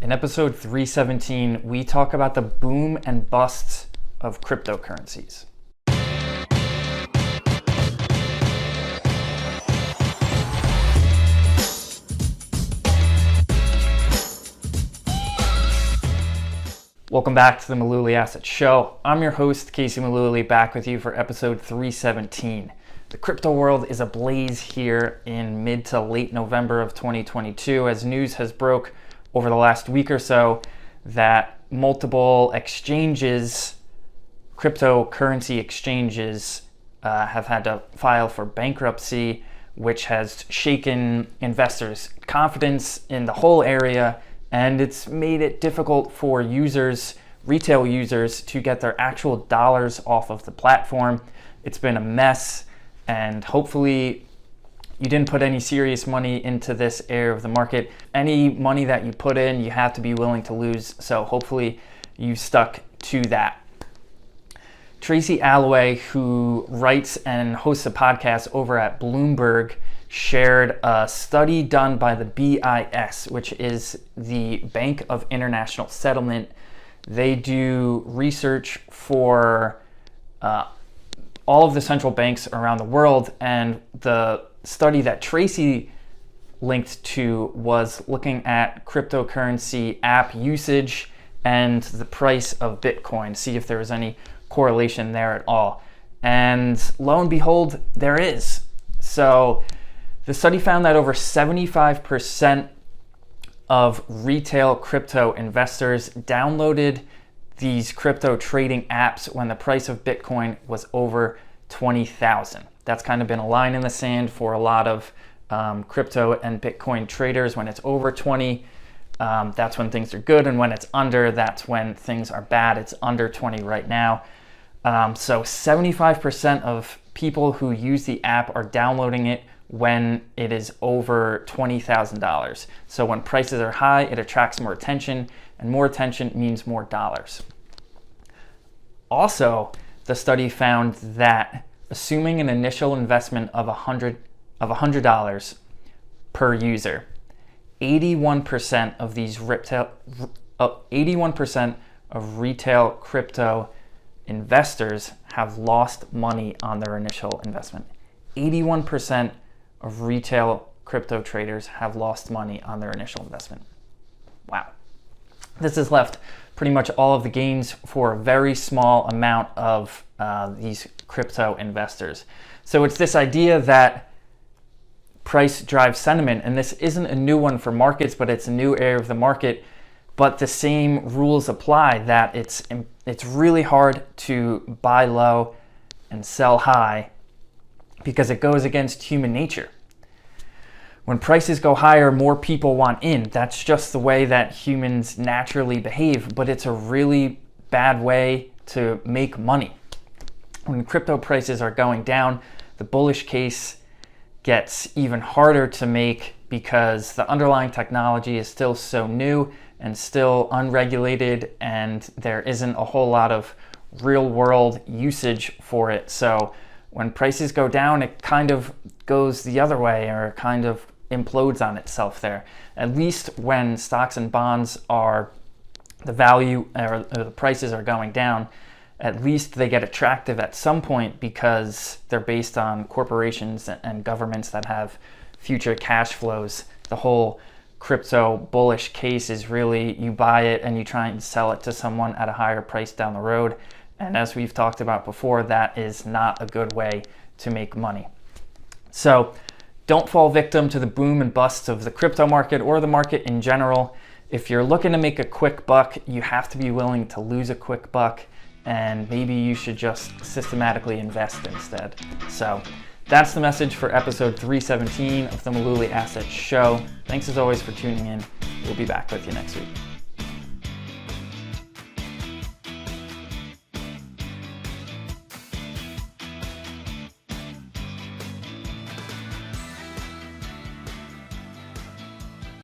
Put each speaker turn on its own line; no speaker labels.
In episode 317, we talk about the boom and busts of cryptocurrencies. Welcome back to the Mullooly Asset Show. I'm your host, Casey Mullooly, back with you for episode 317. The crypto world is ablaze here in mid to late November of 2022 as news has broke over the last week or so that multiple exchanges, cryptocurrency exchanges, have had to file for bankruptcy, which has shaken investors' confidence in the whole area, and it's made it difficult for users, retail users, to get their actual dollars off of the platform. It's been a mess, and hopefully you didn't put any serious money into this area of the market. Any money that you put in, you have to be willing to lose, so hopefully you stuck to that. Tracy Alloway, who writes and hosts a podcast over at Bloomberg, shared a study done by the BIS, which is the Bank of International Settlement. They do research for all of the central banks around the world, and the study that Tracy linked to was looking at cryptocurrency app usage and the price of Bitcoin, see if there was any correlation there at all. And lo and behold, there is. So the study found that over 75% of retail crypto investors downloaded these crypto trading apps when the price of Bitcoin was over 20,000. That's kind of been a line in the sand for a lot of crypto and Bitcoin traders. When it's over 20, that's when things are good, and when it's under, that's when things are bad. It's under 20 right now. So 75% of people who use the app are downloading it when it is over $20,000. So when prices are high, it attracts more attention, and more attention means more dollars. Also, the study found that assuming an initial investment of $100 per user, 81% of these 81% of retail crypto investors have lost money on their initial investment. 81% of retail crypto traders have lost money on their initial investment. Wow. This has left pretty much all of the gains for a very small amount of these crypto investors. So it's this idea that price drives sentiment, and this isn't a new one for markets, but it's a new area of the market. But the same rules apply, that it's really hard to buy low and sell high because it goes against human nature. When prices go higher, more people want in. That's just the way that humans naturally behave, but it's a really bad way to make money. When crypto prices are going down, the bullish case gets even harder to make because the underlying technology is still so new and still unregulated, and there isn't a whole lot of real world usage for it. So when prices go down, it kind of goes the other way, or kind of implodes on itself there. At least when stocks and bonds are, the value or the prices are going down, at least they get attractive at some point because they're based on corporations and governments that have future cash flows. The whole crypto bullish case is really you buy it and you try and sell it to someone at a higher price down the road. And as we've talked about before, that is not a good way to make money. So don't fall victim to the boom and busts of the crypto market or the market in general. If you're looking to make a quick buck, you have to be willing to lose a quick buck, and maybe you should just systematically invest instead. So that's the message for episode 317 of the Mullooly Asset Show. Thanks as always for tuning in. We'll be back with you next week.